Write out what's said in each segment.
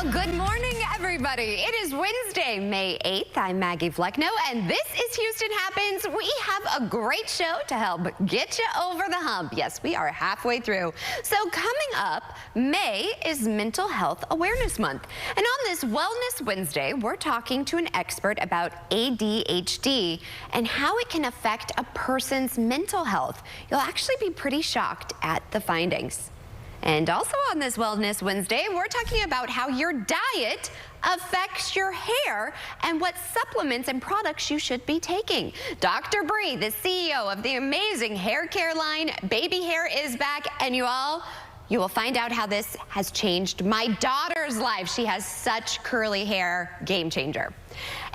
Well, good morning, everybody. It is Wednesday, May 8th. I'm Maggie Flecknoe, and this is Houston Happens. We have a great show to help get you over the hump. Yes, we are halfway through. So coming up, May is Mental Health Awareness Month. And on this Wellness Wednesday, we're talking to an expert about ADHD and how it can affect a person's mental health. You'll actually be pretty shocked at the findings. And also on this Wellness Wednesday, we're talking about how your diet affects your hair and what supplements and products you should be taking. Dr. Bree, the CEO of the amazing hair care line, Baby Hair is back, and you will find out how this has changed my daughter's life. She has such curly hair, game changer.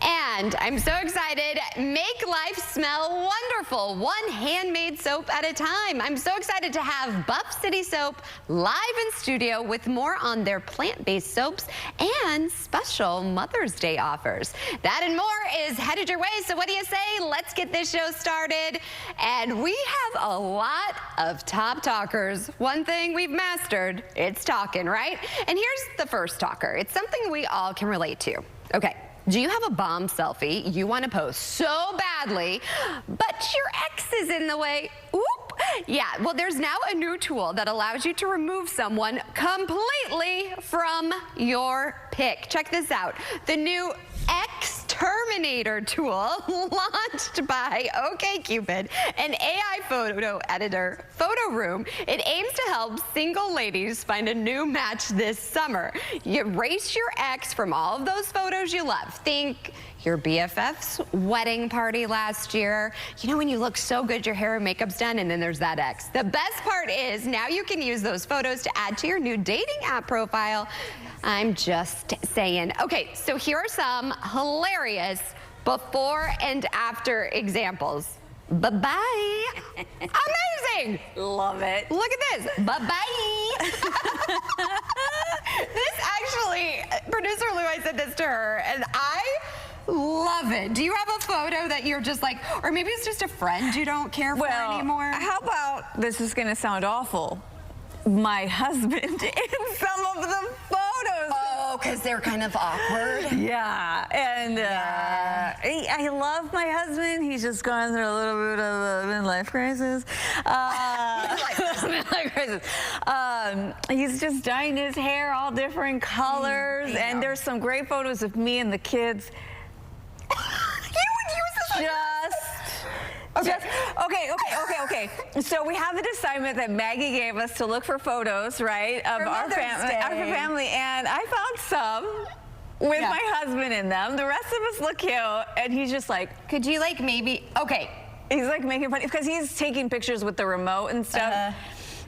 And I'm so excited. Make life smell wonderful, one handmade soap at a time. I'm so excited to have Buff City Soap live in studio with more on their plant-based soaps and special Mother's Day offers. That and more is headed your way. So what do you say? Let's get this show started. And we have a lot of top talkers. One thing we've mastered, it's talking, right? And here's the first talker. It's something we all can relate to. Okay. Do you have a bomb selfie you want to post so badly, but your ex is in the way? Oop. Yeah, well, there's now a new tool that allows you to remove someone completely from your pic. Check this out. The new X-Terminator tool launched by OkCupid, an AI photo editor, Photo Room. It aims to help single ladies find a new match this summer. You erase your ex from all of those photos you love. Think your BFF's wedding party last year. You know when you look so good, your hair and makeup's done, and then there's that ex. The best part is now you can use those photos to add to your new dating app profile. I'm just saying. Okay, so here are some hilarious before and after examples. Bye-bye. Amazing. Love it. Look at this. Bye-bye. This actually, producer Lou, I said this to her, and I love it. Do you have a photo that you're just like, or maybe it's just a friend you don't care for anymore? How about, this is going to sound awful, my husband in some of the photos. Oh, because they're kind of awkward. Yeah, and I love my husband. He's just gone through a little bit of a midlife crisis. Midlife crisis. He's just dyeing his hair all different colors, and there's some great photos of me and the kids. Okay. So we have an assignment that Maggie gave us to look for photos, right, of our family, and I found some with my husband in them. The rest of us look cute, and he's just like, could you like maybe, okay. He's like making fun, because he's taking pictures with the remote and stuff.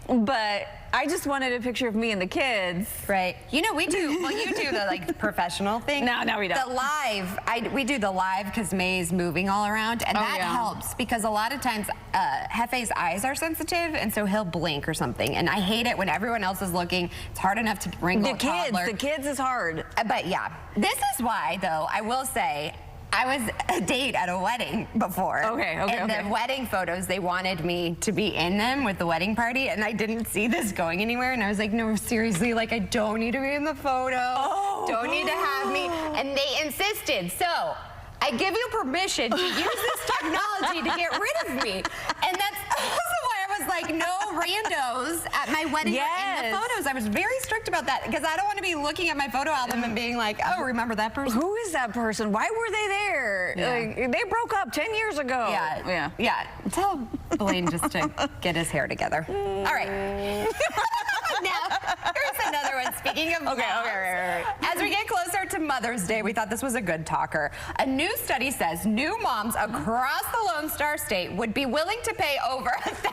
But I just wanted a picture of me and the kids. Right. You know, we do, well, you do the like professional thing. No, we don't. The live, we do the live because May's moving all around, and that helps because a lot of times Hefe's eyes are sensitive, and so he'll blink or something. And I hate it when everyone else is looking. It's hard enough to wrinkle a toddler. The kids is hard. But yeah, this is why, though, I will say, I was a date at a wedding before. And the wedding photos, they wanted me to be in them with the wedding party, and I didn't see this going anywhere, and I was like, no, seriously, like, I don't need to be in the photo. Don't need to have me. And they insisted. So I give you permission to use this technology to get rid of me. And that's also why I was like, no randos at my wedding in the photos. I was very strict about that because I don't want to be looking at my photo album and being like, oh, remember that person? Who is that person? Why were they there? Like, they broke up 10 years ago. Yeah. Tell Blaine just to get his hair together. All right. Now, here's another one. Speaking of moms, as we get closer to Mother's Day, we thought this was a good talker. A new study says new moms across the Lone Star State would be willing to pay over $1,000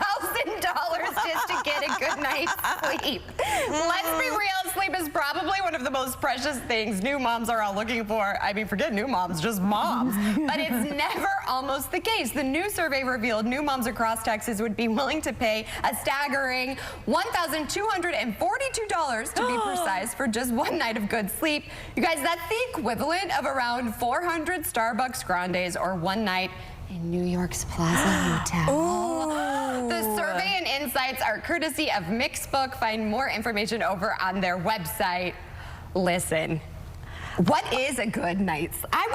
just to get a good night's sleep. Let's be real, sleep is probably one of the most precious things new moms are all looking for. I mean, forget new moms, just moms. But it's never almost the case. The new survey revealed new moms across Texas would be willing to pay a staggering $1,242 to be precise for just one night of good sleep. You guys, that's the equivalent of around 400 Starbucks Grandes or one night in New York's Plaza Hotel. The survey and insights are courtesy of Mixbook. Find more information over on their website. Listen, what is a good night's? I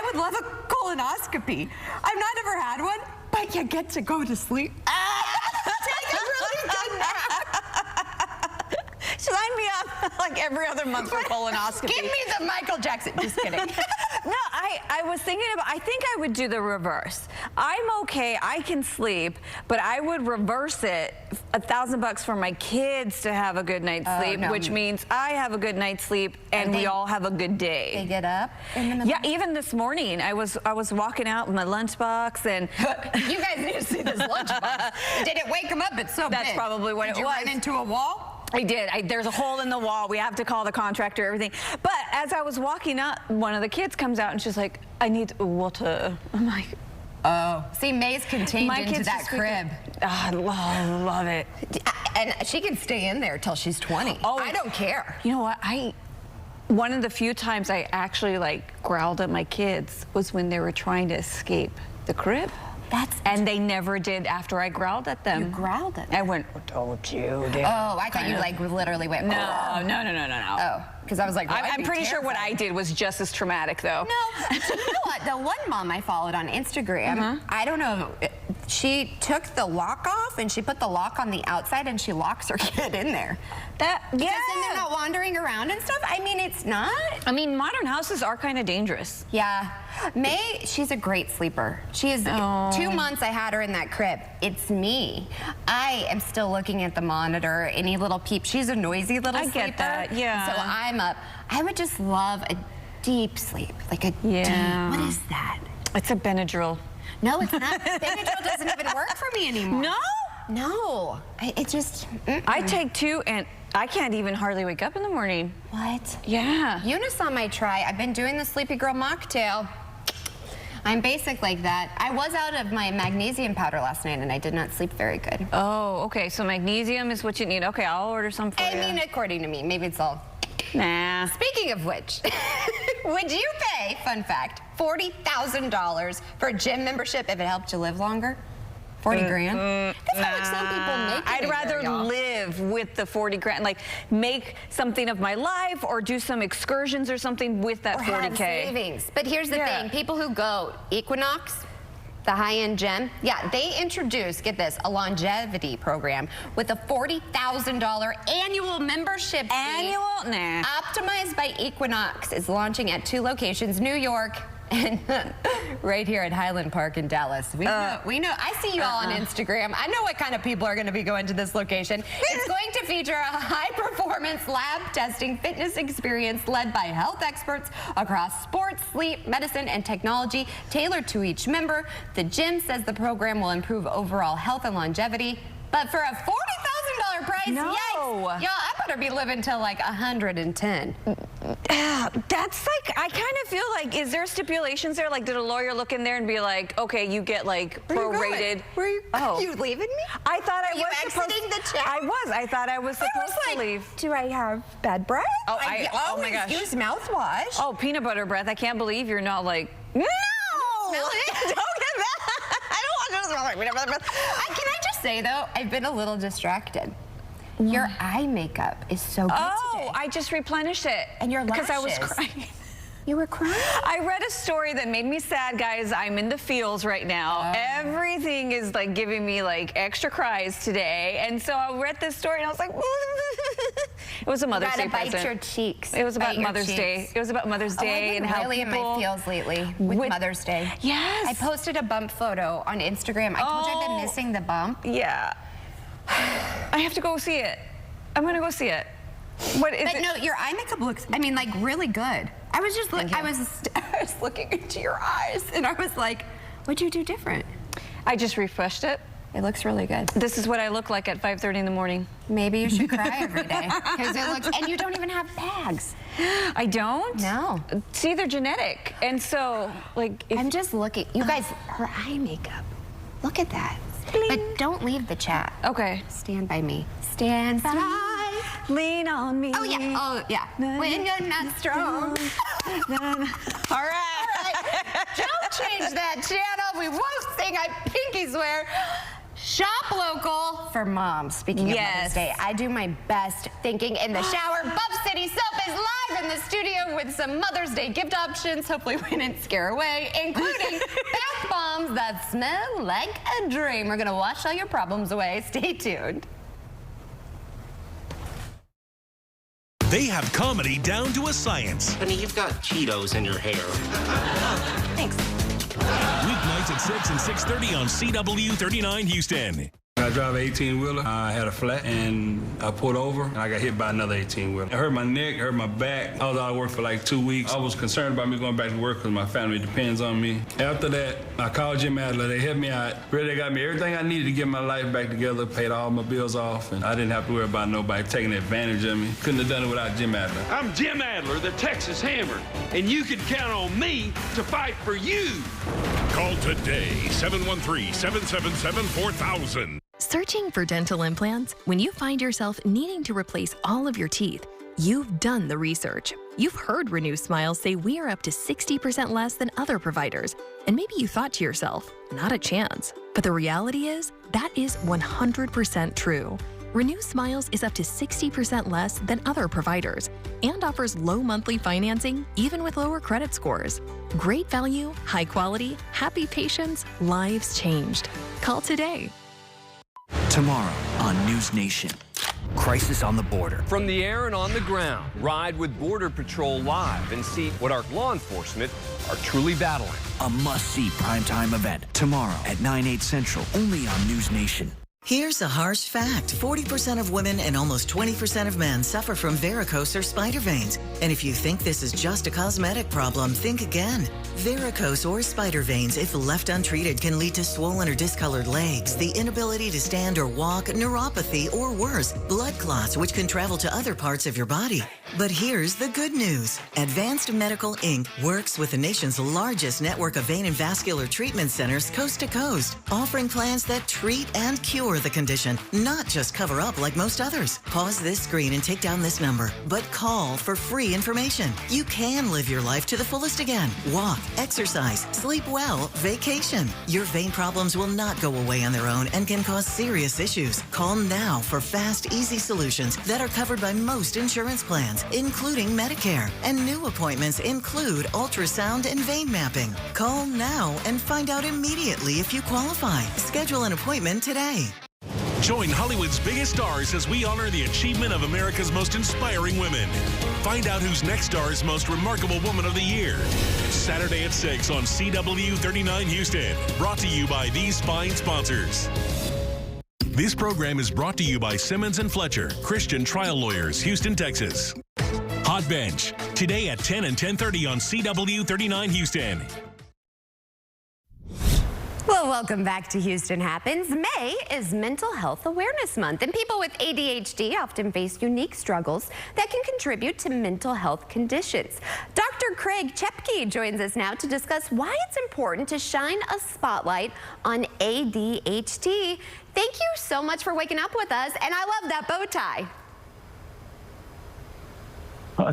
would love a colonoscopy. I've not ever had one, but you get to go to sleep. Take a really good nap. Sign me up like every other month for colonoscopy. Give me the Michael Jackson. Just kidding. No, I was thinking about, I think I would do the reverse. I'm okay, I can sleep, but I would reverse it, $1,000 for my kids to have a good night's sleep, no. which means I have a good night's sleep and we all have a good day. They get up in the middle. Yeah, even this morning, I was walking out with my lunchbox and... You guys need to see this lunchbox. Did it wake him up? It's so That's big. probably what Did it you was. run into a wall? I did. There's a hole in the wall. We have to call the contractor, everything. But as I was walking up, one of the kids comes out and she's like, I need water. I'm like, oh. See, May's contained my into kids that just crib. I love it. And she can stay in there till she's 20. Oh, I don't care. You know what? One of the few times I actually like growled at my kids was when they were trying to escape the crib. And they never did after I growled at them. You growled at them? I went, don't you dare. Oh, I thought you like literally went. No. Oh, because I was like, well, I'm pretty sure what I did was just as traumatic, though. No, you know what? The one mom I followed on Instagram, I don't know, she took the lock off and she put the lock on the outside and she locks her kid in there. Yeah. Because then they're not wandering around and stuff. I mean, it's not. I mean, modern houses are kind of dangerous. Yeah. May, she's a great sleeper. She is 2 months I had her in that crib. It's me. I am still looking at the monitor, any little peep. She's a noisy little sleeper. I get that, yeah. So I'm up. I would just love a deep sleep, like a deep, what is that? It's a Benadryl. No, it's not. Benadryl doesn't even work for me anymore. No? No. It just, I take 2 and I can't even hardly wake up in the morning. What? Yeah. Eunice on my try. I've been doing the Sleepy Girl mocktail. I'm basic like that. I was out of my magnesium powder last night and I did not sleep very good. Oh, okay. So magnesium is what you need. Okay, I'll order some for you. I mean, according to me, maybe it's all. Nah. Speaking of which, would you pay, fun fact, $40,000 for a gym membership if it helped you live longer? 40 grand? That's how much some people make. I'd rather live with the 40 grand, like make something of my life or do some excursions or something with that or 40K. Have savings. But here's the thing, people who go Equinox, the high-end gym, they introduced, get this, a longevity program with a $40,000 annual membership fee. Annual? Nah. Optimized by Equinox is launching at 2 locations, New York and right here at Highland Park in Dallas. We know. I see you all on Instagram. I know what kind of people are going to be going to this location. It's going to feature a high-performance lab testing fitness experience led by health experts across sports, sleep, medicine, and technology, tailored to each member. The gym says the program will improve overall health and longevity. But for a $40,000 price, yikes, y'all, I better be living till like 110. That's like, I kind of feel like, is there stipulations there? Like, did a lawyer look in there and be like, okay, you get like prorated? Where you going? Oh. You leaving me? I thought I Are you was supposed exiting the chat? I was. I thought I was supposed to leave. Do I have bad breath? Oh, I oh my always gosh. use mouthwash. Oh, peanut butter breath. I can't believe you're not like, no! Smell it? Don't get that. I don't want to smell like peanut butter breath. Can I just say, though, I've been a little distracted. Your eye makeup is so good today. I just replenished it. And your because I was lashes. crying. You were crying? I read a story that made me sad, guys. I'm in the feels right now. Everything is like giving me like extra cries today. And so I read this story and I was like, it was a Mother's Day present. Bite your cheeks. It was about Bite your Mother's Day. cheeks. It was about Mother's Day I've and been how really people... in my feels lately with Mother's Day. Yes. I posted a bump photo on Instagram. I told you I've been missing the bump. Yeah. I have to go see it. I'm going to go see it. What is it? No, your eye makeup looks, I mean, like really good. I was just I was looking into your eyes and I was like, what'd you do different? I just refreshed it. It looks really good. This is what I look like at 5:30 in the morning. Maybe you should cry every day because it looks, and you don't even have bags. I don't? No. See, they're genetic. And so, like, I'm just looking. You guys, her eye makeup. Look at that. Bling. But don't leave the chat. Okay. Stand by me. Stand by. Lean on me. Oh, yeah. Oh, yeah. When you're not strong. All right. Don't change that channel. We won't sing. I pinky swear. Shop local for moms. Speaking of Mother's Day, I do my best thinking in the shower. Buff City Soap is live in the studio with some Mother's Day gift options. Hopefully we didn't scare away, including bath bombs that smell like a dream. We're going to wash all your problems away. Stay tuned. They have comedy down to a science. Honey, you've got Cheetos in your hair. Thanks. Weeknights at 6 and 6:30 on CW 39 Houston. I drive an 18-wheeler. I had a flat, and I pulled over, and I got hit by another 18-wheeler. It hurt my neck, hurt my back. I was out of work for like 2 weeks. I was concerned about me going back to work because my family depends on me. After that, I called Jim Adler. They helped me out. Really got me everything I needed to get my life back together, paid all my bills off, and I didn't have to worry about nobody taking advantage of me. Couldn't have done it without Jim Adler. I'm Jim Adler, the Texas Hammer, and you can count on me to fight for you. Call today, 713-777-4000. Searching for dental implants? When you find yourself needing to replace all of your teeth, you've done the research. You've heard Renew Smiles say we are up to 60% less than other providers. And maybe you thought to yourself, not a chance. But the reality is, that is 100% true. Renew Smiles is up to 60% less than other providers and offers low monthly financing even with lower credit scores. Great value, high quality, happy patients, lives changed. Call today. Tomorrow on News Nation. Crisis on the border. From the air and on the ground, ride with Border Patrol Live and see what our law enforcement are truly battling. A must-see primetime event tomorrow at 9/8 Central, only on News Nation. Here's a harsh fact. 40% of women and almost 20% of men suffer from varicose or spider veins. And if you think this is just a cosmetic problem, think again. Varicose or spider veins, if left untreated, can lead to swollen or discolored legs, the inability to stand or walk, neuropathy, or worse, blood clots, which can travel to other parts of your body. But here's the good news. Advanced Medical Inc. works with the nation's largest network of vein and vascular treatment centers coast to coast, offering plans that treat and cure the condition, not just cover up like most others. Pause this screen and take down this number, but call for free information. You can live your life to the fullest again. Walk, exercise, sleep well, vacation. Your vein problems will not go away on their own and can cause serious issues. Call now for fast, easy solutions that are covered by most insurance plans, including Medicare. And new appointments include ultrasound and vein mapping. Call now and find out immediately if you qualify. Schedule an appointment today. Join Hollywood's biggest stars as we honor the achievement of America's most inspiring women. Find out who's next star's most remarkable woman of the year. Saturday at 6 on CW 39 Houston. Brought to you by these fine sponsors. This program is brought to you by Simmons & Fletcher, Christian Trial Lawyers, Houston, Texas. Hot Bench, today at 10 and 10:30 on CW 39 Houston. Well, welcome back to Houston Happens. May is Mental Health Awareness Month, and people with ADHD often face unique struggles that can contribute to mental health conditions. Dr. Craig Chepke joins us now to discuss why it's important to shine a spotlight on ADHD. Thank you so much for waking up with us, and I love that bow tie.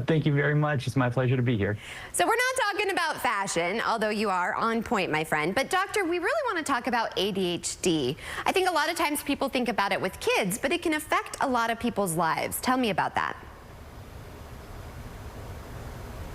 Thank you very much. It's my pleasure to be here. So we're not talking about fashion, although you are on point, my friend. But doctor, we really want to talk about ADHD. I think a lot of times people think about it with kids, but it can affect a lot of people's lives. Tell me about that.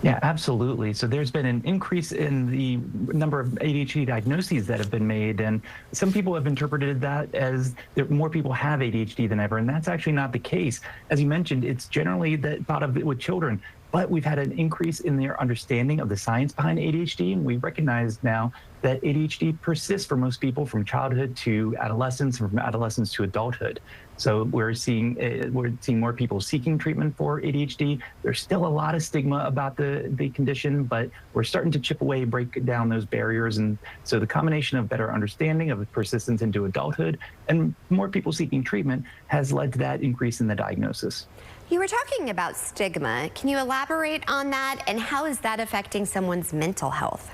Yeah, absolutely. So there's been an increase in the number of ADHD diagnoses that have been made, and some people have interpreted that as more people have ADHD than ever, and that's actually not the case. As you mentioned, it's generally thought of with children, but we've had an increase in their understanding of the science behind ADHD, and we recognize now that ADHD persists for most people from childhood to adolescence, and from adolescence to adulthood. So we're seeing more people seeking treatment for ADHD. There's still a lot of stigma about the condition, but we're starting to chip away, break down those barriers. And so the combination of better understanding of persistence into adulthood and more people seeking treatment has led to that increase in the diagnosis. You were talking about stigma. Can you elaborate on that, and how is that affecting someone's mental health?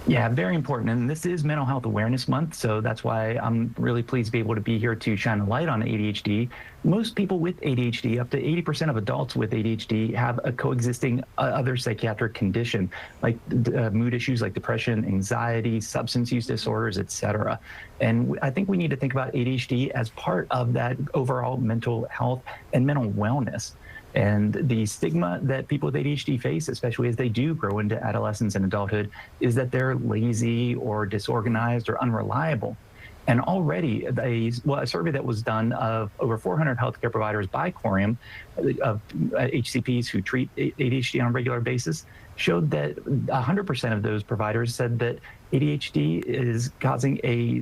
Yeah, very important. And this is Mental Health Awareness Month, so that's why I'm really pleased to be able to be here to shine a light on ADHD. most people with ADHD, up to 80% of adults with ADHD, have a coexisting other psychiatric condition, like mood issues like depression, anxiety, substance use disorders, etc. And I think we need to think about ADHD as part of that overall mental health and mental wellness. And the stigma that people with ADHD face, especially as they do grow into adolescence and adulthood, is that they're lazy or disorganized or unreliable. And already, a survey that was done of over 400 healthcare providers by Corium, of HCPs who treat ADHD on a regular basis, showed that 100% of those providers said that ADHD is causing a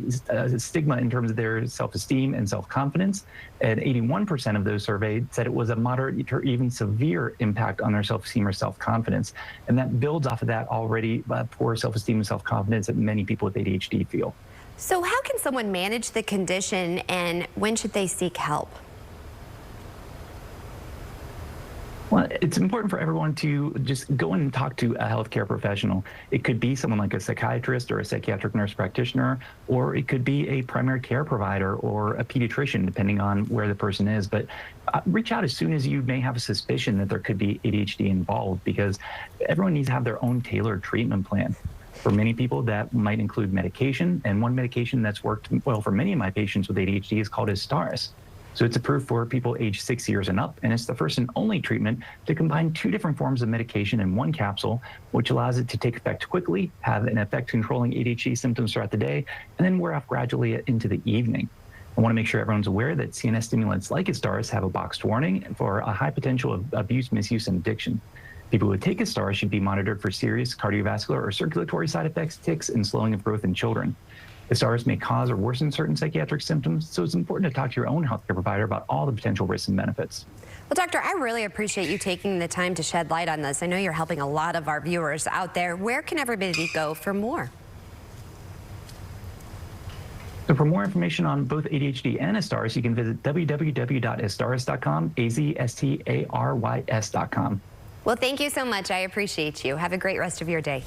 stigma in terms of their self-esteem and self-confidence. And 81% of those surveyed said it was a moderate or even severe impact on their self-esteem or self-confidence. And that builds off of that already poor self-esteem and self-confidence that many people with ADHD feel. So how can someone manage the condition, and when should they seek help? Well, it's important for everyone to just go and talk to a healthcare professional. It could be someone like a psychiatrist or a psychiatric nurse practitioner, or it could be a primary care provider or a pediatrician, depending on where the person is. But reach out as soon as you may have a suspicion that there could be ADHD involved, because everyone needs to have their own tailored treatment plan. For many people, that might include medication, and one medication that's worked well for many of my patients with ADHD is called Azstarys. So it's approved for people aged 6 years and up, and it's the first and only treatment to combine 2 different forms of medication in one capsule, which allows it to take effect quickly, have an effect controlling ADHD symptoms throughout the day, and then wear off gradually into the evening. I want to make sure everyone's aware that CNS stimulants like Azstarys have a boxed warning for a high potential of abuse, misuse, and addiction. People who take Azstarys should be monitored for serious cardiovascular or circulatory side effects, tics, and slowing of growth in children. Azstarys may cause or worsen certain psychiatric symptoms, so it's important to talk to your own healthcare provider about all the potential risks and benefits. Well, Doctor, I really appreciate you taking the time to shed light on this. I know you're helping a lot of our viewers out there. Where can everybody go for more? So for more information on both ADHD and Azstarys, you can visit www.azstarys.com, AZSTARYS.com. Well, thank you so much. I appreciate you. Have a great rest of your day.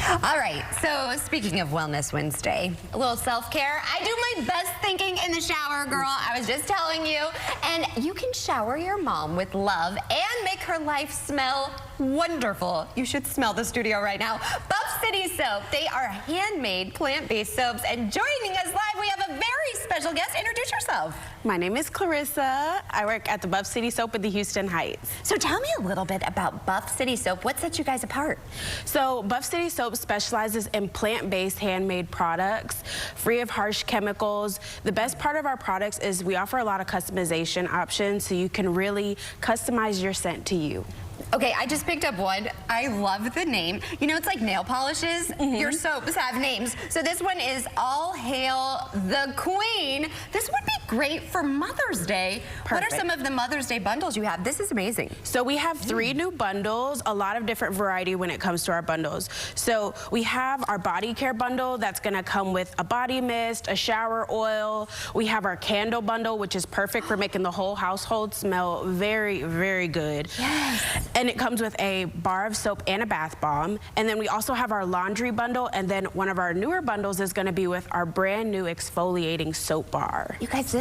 All right, so speaking of Wellness Wednesday, a little self-care. I do my best thinking in the shower, girl. I was just telling you. And you can shower your mom with love and make her life smell wonderful. You should smell the studio right now. Buff City Soap. They are handmade plant-based soaps. And joining us live, we have a very special guest. Introduce yourself. My name is Clarissa. I work at the Buff City Soap in the Houston Heights. So tell me a little bit about Buff City Soap. What sets you guys apart? So Buff City Soap specializes in plant-based handmade products, free of harsh chemicals. The best part of our products is we offer a lot of customization options, so you can really customize your scent to you. Okay, I just picked up one. I love the name. You know, it's like nail polishes. Your soaps have names. So this one is All Hail the Queen. This would be great for Mother's Day. Perfect. What are some of the Mother's Day bundles you have? This is amazing. So we have 3 new bundles, a lot of different variety when it comes to our bundles. So we have our body care bundle that's gonna come with a body mist, a shower oil. We have our candle bundle, which is perfect for making the whole household smell very, very good. Yes. And it comes with a bar of soap and a bath bomb. And then we also have our laundry bundle. And then one of our newer bundles is going to be with our brand new exfoliating soap bar. You guys,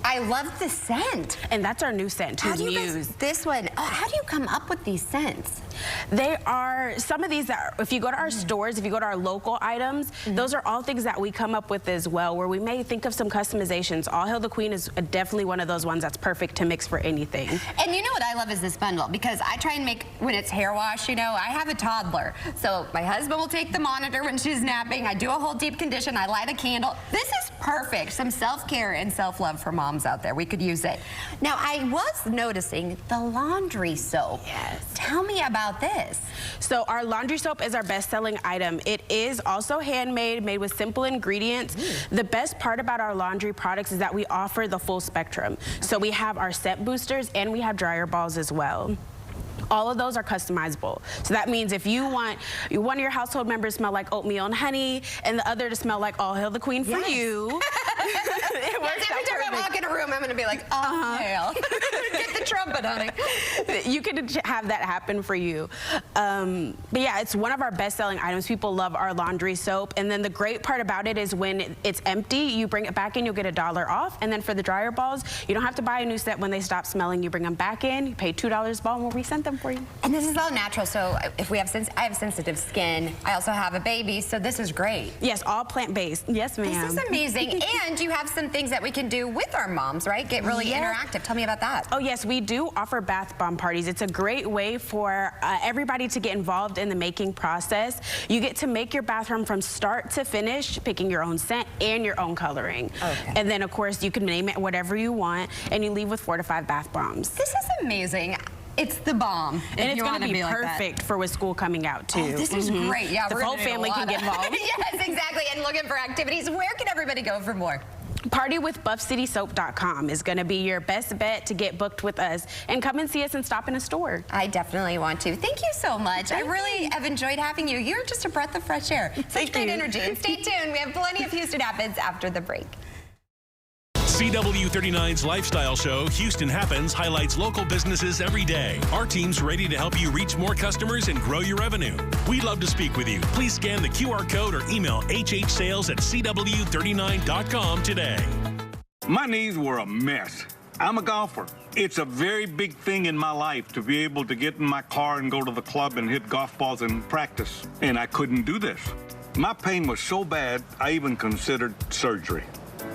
I love the scent. And that's our new scent, How do you Muse. guys, this one, how do you come up with these scents? They are some of these that, if you go to our stores, if you go to our local items, those are all things that we come up with as well, where we may think of some customizations. All Hail the Queen is definitely one of those ones that's perfect to mix for anything. And you know what I love is this bundle, because I try and make, when it's hair wash, you know, I have a toddler. So my husband will take the monitor when she's napping. I do a whole deep condition. I light a candle. This is perfect. Some self-care and self-love for moms out there. We could use it. Now, I was noticing the laundry soap. Yes. Tell me about this. So our laundry soap is our best-selling item. It is also handmade, made with simple ingredients. The best part about our laundry products is that we offer the full spectrum. So we have our scent boosters and we have dryer balls as well. All of those are customizable. So that means if you want one of your household members to smell like oatmeal and honey and the other to smell like All Hail the Queen for you. It works every time I walk in a room, room, I'm going to be like, oh, hell. Get the trumpet, honey. You could have that happen for you. But yeah, it's one of our best-selling items. People love our laundry soap. And then the great part about it is when it's empty, you bring it back in, you'll get $1 off. And then for the dryer balls, you don't have to buy a new set when they stop smelling. You bring them back in, you pay $2 a ball, and we'll resend them for you. And this is all natural, so if we have I have sensitive skin, I also have a baby, so this is great. Yes, all plant-based. Yes, ma'am. This is amazing. And you have some things that we can do with our moms, right? Get really interactive. Tell me about that. Oh, yes, we do offer bath bomb parties. It's a great way for everybody to get involved in the making process. You get to make your bathroom from start to finish, picking your own scent and your own coloring. Okay. And then, of course, you can name it whatever you want, and you leave with 4 to 5 bath bombs. This is amazing. It's the bomb. And it's going to be perfect for with school coming out, too. Oh, this is great. Yeah, the whole family can get involved. Yes, exactly. And looking for activities. Where can everybody go for more? Partywithbuffcitysoap.com is going to be your best bet to get booked with us. And come and see us and stop in a store. I definitely want to. Thank you so much. I really have enjoyed having you. You're just a breath of fresh air. Such great energy. And stay tuned. We have plenty of Houston Happens after the break. CW39's lifestyle show, Houston Happens, highlights local businesses every day. Our team's ready to help you reach more customers and grow your revenue. We'd love to speak with you. Please scan the QR code or email hhsales@cw39.com today. My knees were a mess. I'm a golfer. It's a very big thing in my life to be able to get in my car and go to the club and hit golf balls and practice. And I couldn't do this. My pain was so bad, I even considered surgery.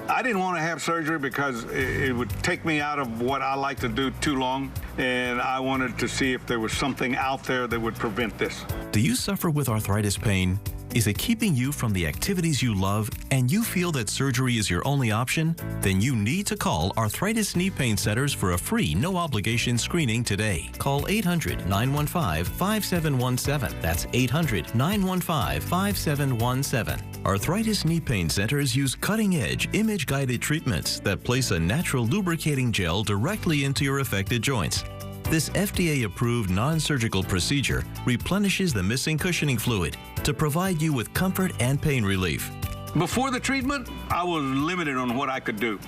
I didn't want to have surgery because it would take me out of what I like to do too long, and I wanted to see if there was something out there that would prevent this. Do you suffer with arthritis pain? Is it keeping you from the activities you love and you feel that surgery is your only option? Then you need to call Arthritis Knee Pain Centers for a free, no-obligation screening today. Call 800-915-5717. That's 800-915-5717. Arthritis Knee Pain Centers use cutting-edge, image-guided treatments that place a natural lubricating gel directly into your affected joints. This FDA-approved non-surgical procedure replenishes the missing cushioning fluid to provide you with comfort and pain relief. Before the treatment, I was limited on what I could do.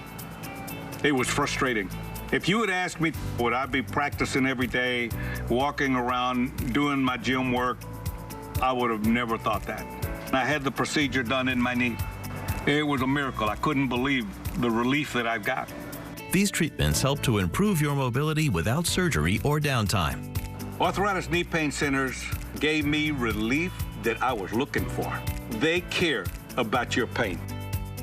It was frustrating. If you had asked me, would I be practicing every day, walking around, doing my gym work, I would have never thought that. I had the procedure done in my knee. It was a miracle. I couldn't believe the relief that I got. These treatments help to improve your mobility without surgery or downtime. Arthritis Knee Pain Centers gave me relief that I was looking for. They care about your pain.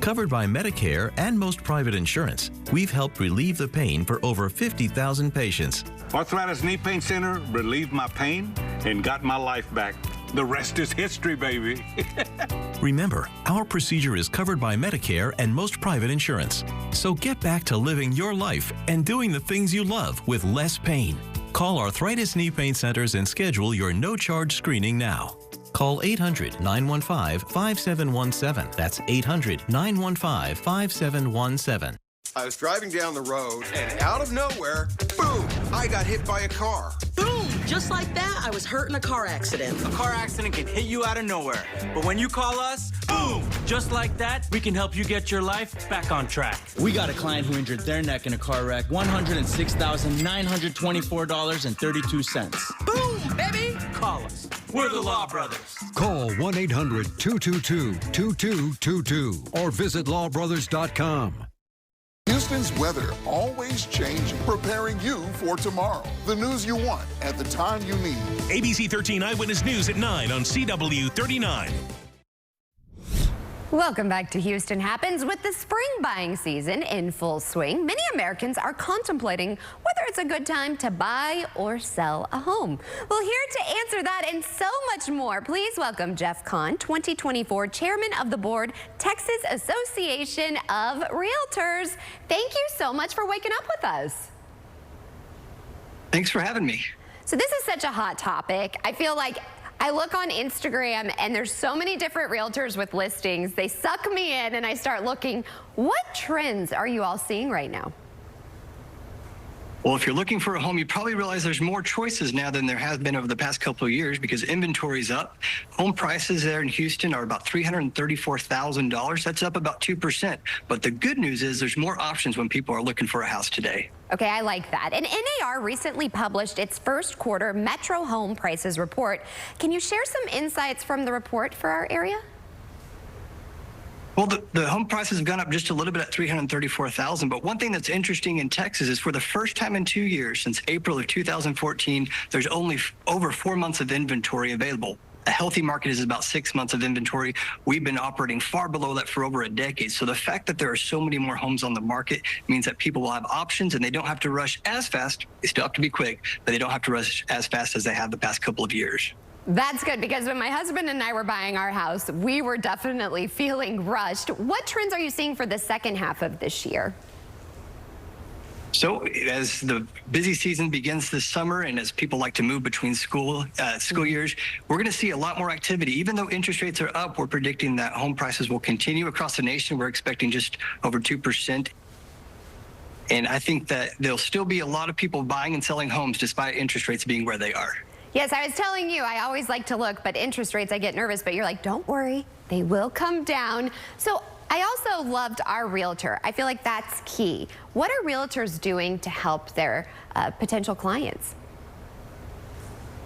Covered by Medicare and most private insurance, we've helped relieve the pain for over 50,000 patients. Arthritis Knee Pain Center relieved my pain and got my life back. The rest is history, baby. Remember, our procedure is covered by Medicare and most private insurance. So get back to living your life and doing the things you love with less pain. Call Arthritis Knee Pain Centers and schedule your no-charge screening now. Call 800-915-5717. That's 800-915-5717. I was driving down the road, and out of nowhere, boom, I got hit by a car. Boom! Just like that, I was hurt in a car accident. A car accident can hit you out of nowhere. But when you call us, boom! Just like that, we can help you get your life back on track. We got a client who injured their neck in a car wreck. $106,924.32. Boom, baby! Call us. We're the Law Brothers. Call 1-800-222-2222 or visit lawbrothers.com. Houston's weather always changing, preparing you for tomorrow. The news you want at the time you need. ABC 13 Eyewitness News at 9 on CW 39. Welcome back to Houston Happens. With the spring buying season in full swing, many Americans are contemplating whether it's a good time to buy or sell a home. Well, here to answer that and so much more, please welcome Jeff Kahn, 2024 Chairman of the Board, Texas Association of Realtors. Thank you so much for waking up with us. Thanks for having me. So this is such a hot topic. I feel like I look on Instagram and there's so many different realtors with listings. They suck me in and I start looking. What trends are you all seeing right now? Well, if you're looking for a home, you probably realize there's more choices now than there has been over the past couple of years because inventory is up. Home prices there in Houston are about $334,000. That's up about 2%. But the good news is there's more options when people are looking for a house today. Okay, I like that. And NAR recently published its first quarter Metro Home Prices Report. Can you share some insights from the report for our area? Well, the home prices have gone up just a little bit at $334,000. But one thing that's interesting in Texas is for the first time in 2 years, since April of 2014, there's only over 4 months of inventory available. A healthy market is about 6 months of inventory. We've been operating far below that for over a decade. So the fact that there are so many more homes on the market means that people will have options and they don't have to rush as fast. They still have to be quick, but they don't have to rush as fast as they have the past couple of years. That's good, because when my husband and I were buying our house, we were definitely feeling rushed. What trends are you seeing for the second half of this year? So as the busy season begins this summer and as people like to move between school years, we're going to see a lot more activity. Even though interest rates are up, we're predicting that home prices will continue across the nation. We're expecting just over 2%. And I think that there'll still be a lot of people buying and selling homes despite interest rates being where they are. Yes, I was telling you, I always like to look, but interest rates, I get nervous, but you're like, don't worry, they will come down. So I also loved our realtor. I feel like that's key. What are realtors doing to help their potential clients?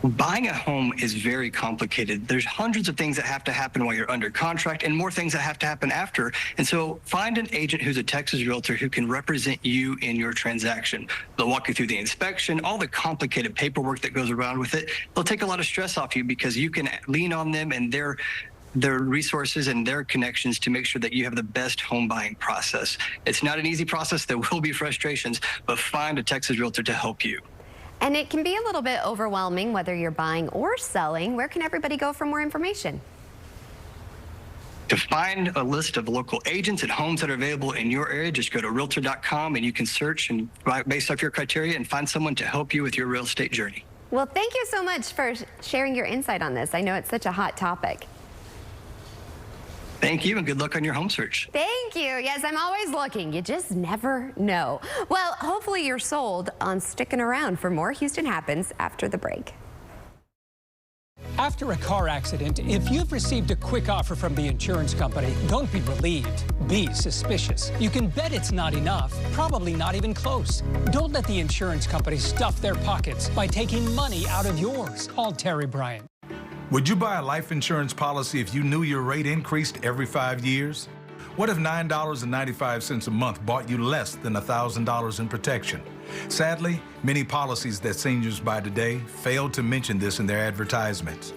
Buying a home is very complicated. There's hundreds of things that have to happen while you're under contract and more things that have to happen after. And so find an agent who's a Texas realtor who can represent you in your transaction. They'll walk you through the inspection, all the complicated paperwork that goes around with it. They'll take a lot of stress off you because you can lean on them and their resources and their connections to make sure that you have the best home buying process. It's not an easy process. There will be frustrations, but find a Texas realtor to help you. And it can be a little bit overwhelming whether you're buying or selling. Where can everybody go for more information? To find a list of local agents and homes that are available in your area, just go to realtor.com and you can search and based off your criteria and find someone to help you with your real estate journey. Well, thank you so much for sharing your insight on this. I know it's such a hot topic. Thank you, and good luck on your home search. Thank you. Yes, I'm always looking. You just never know. Well, hopefully you're sold on sticking around for more Houston Happens after the break. After a car accident, if you've received a quick offer from the insurance company, don't be relieved. Be suspicious. You can bet it's not enough, probably not even close. Don't let the insurance company stuff their pockets by taking money out of yours. Call Terry Bryant. Would you buy a life insurance policy if you knew your rate increased every 5 years? What if $9.95 a month bought you less than $1,000 in protection? Sadly, many policies that seniors buy today fail to mention this in their advertisements.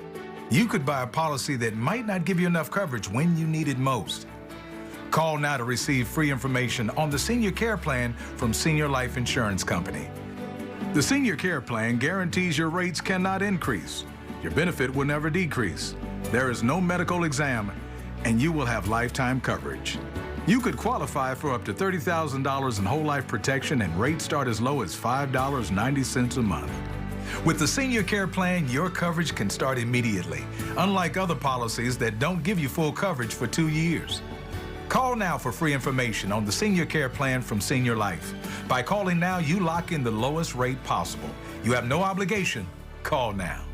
You could buy a policy that might not give you enough coverage when you need it most. Call now to receive free information on the Senior Care Plan from Senior Life Insurance Company. The Senior Care Plan guarantees your rates cannot increase. Your benefit will never decrease. There is no medical exam, and you will have lifetime coverage. You could qualify for up to $30,000 in whole life protection, and rates start as low as $5.90 a month. With the Senior Care Plan, your coverage can start immediately, unlike other policies that don't give you full coverage for 2 years. Call now for free information on the Senior Care Plan from Senior Life. By calling now, you lock in the lowest rate possible. You have no obligation. Call now.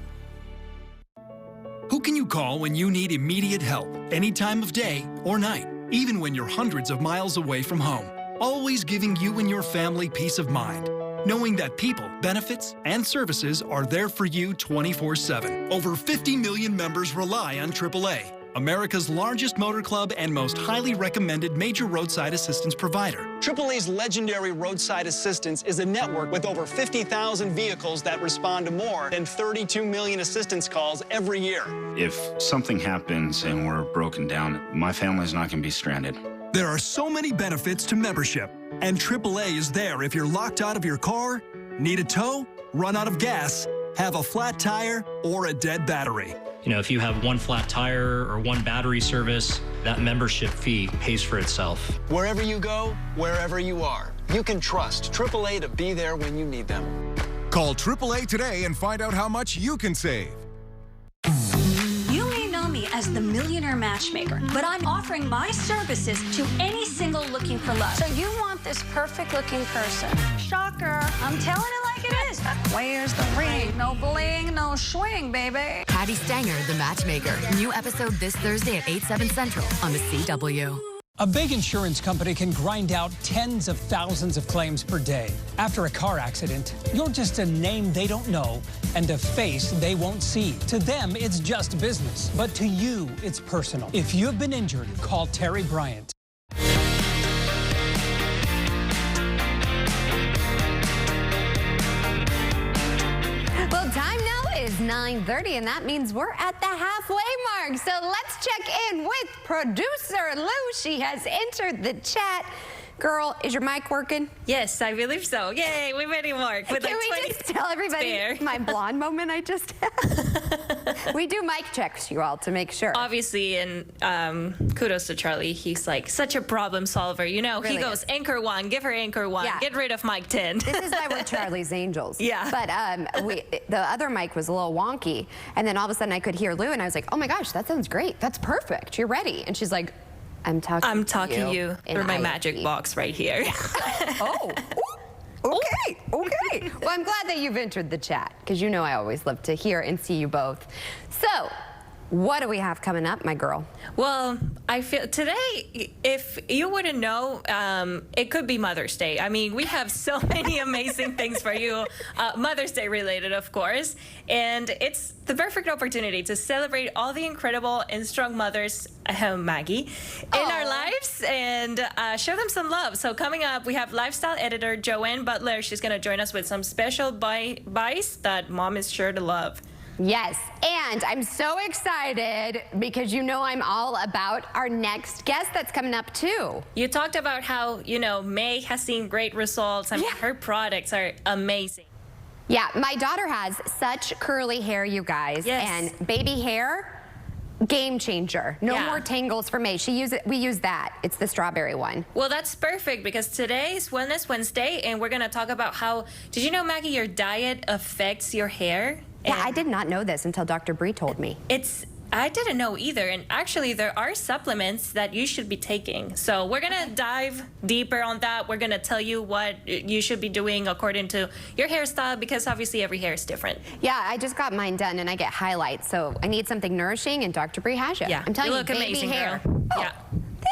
Who can you call when you need immediate help, any time of day or night, even when you're hundreds of miles away from home? Always giving you and your family peace of mind, knowing that people, benefits, and services are there for you 24/7. Over 50 million members rely on AAA, America's largest motor club and most highly recommended major roadside assistance provider. AAA's legendary roadside assistance is a network with over 50,000 vehicles that respond to more than 32 million assistance calls every year. If something happens and we're broken down, my family's not going to be stranded. There are so many benefits to membership, and AAA is there if you're locked out of your car, need a tow, run out of gas, have a flat tire, or a dead battery. You know, if you have one flat tire or one battery service, that membership fee pays for itself. Wherever you go, wherever you are, you can trust AAA to be there when you need them. Call AAA today and find out how much you can save. You may know me me as the millionaire matchmaker, but I'm offering my services to any single looking for love. So you want this perfect looking person. Shocker. I'm telling it like it is. Where's the ring? No bling, no swing, baby. Patty Stanger, the matchmaker. New episode this Thursday at 8/7 Central on the CW. A big insurance company can grind out tens of thousands of claims per day. After a car accident, you're just a name they don't know and a face they won't see. To them, it's just business. But to you, it's personal. If you've been injured, call Terry Bryant. Well, time now is 9:30, and that means we're at the halfway mark. So let's check in with producer Lou. She has entered the chat. Girl, is your mic working? Yes, I believe so. Yay, we made it work. With Can like we just tell everybody my blonde moment I just had? We do mic checks, you all, to make sure. Obviously, and kudos to Charlie. He's like such a problem solver. You know, Really he goes, anchor one, give her anchor one, Yeah. get rid of mic 10. This is why we're Charlie's Angels. Yeah. But the other mic was a little wonky, and then all of a sudden I could hear Lou, and I was like, oh my gosh, that sounds great. That's perfect. You're ready. And she's like, I'm talking to you in through my ISP. magic box right here. Oh, okay, okay. Well, I'm glad that you've entered the chat, because you know I always love to hear and see you both. So, what do we have coming up, my girl? Well, I feel today, if you wouldn't know, it could be Mother's Day. I mean, we have so many amazing things for you, Mother's Day related, of course. And it's the perfect opportunity to celebrate all the incredible and strong mothers, Maggie, in our lives and show them some love. So coming up, we have lifestyle editor Joanne Butler. She's going to join us with some special buys that mom is sure to love. Yes, and I'm so excited because you know I'm all about our next guest that's coming up too. You talked about how, you know, May has seen great results. I mean, her products are amazing. Yeah, my daughter has such curly hair, you guys. Yes. And baby hair, game changer. No more tangles for May. We use that. It's the strawberry one. Well, that's perfect because today is Wellness Wednesday and we're going to talk about how, did you know, Maggie, your diet affects your hair? Yeah, I did not know this until Dr. Bree told me. I didn't know either. And actually, there are supplements that you should be taking. So we're going to dive deeper on that. We're going to tell you what you should be doing according to your hairstyle, because obviously every hair is different. Yeah, I just got mine done and I get highlights. So I need something nourishing, and Dr. Bree has it. Yeah, I'm telling you you, look baby amazing, hair. girl. Oh. Yeah.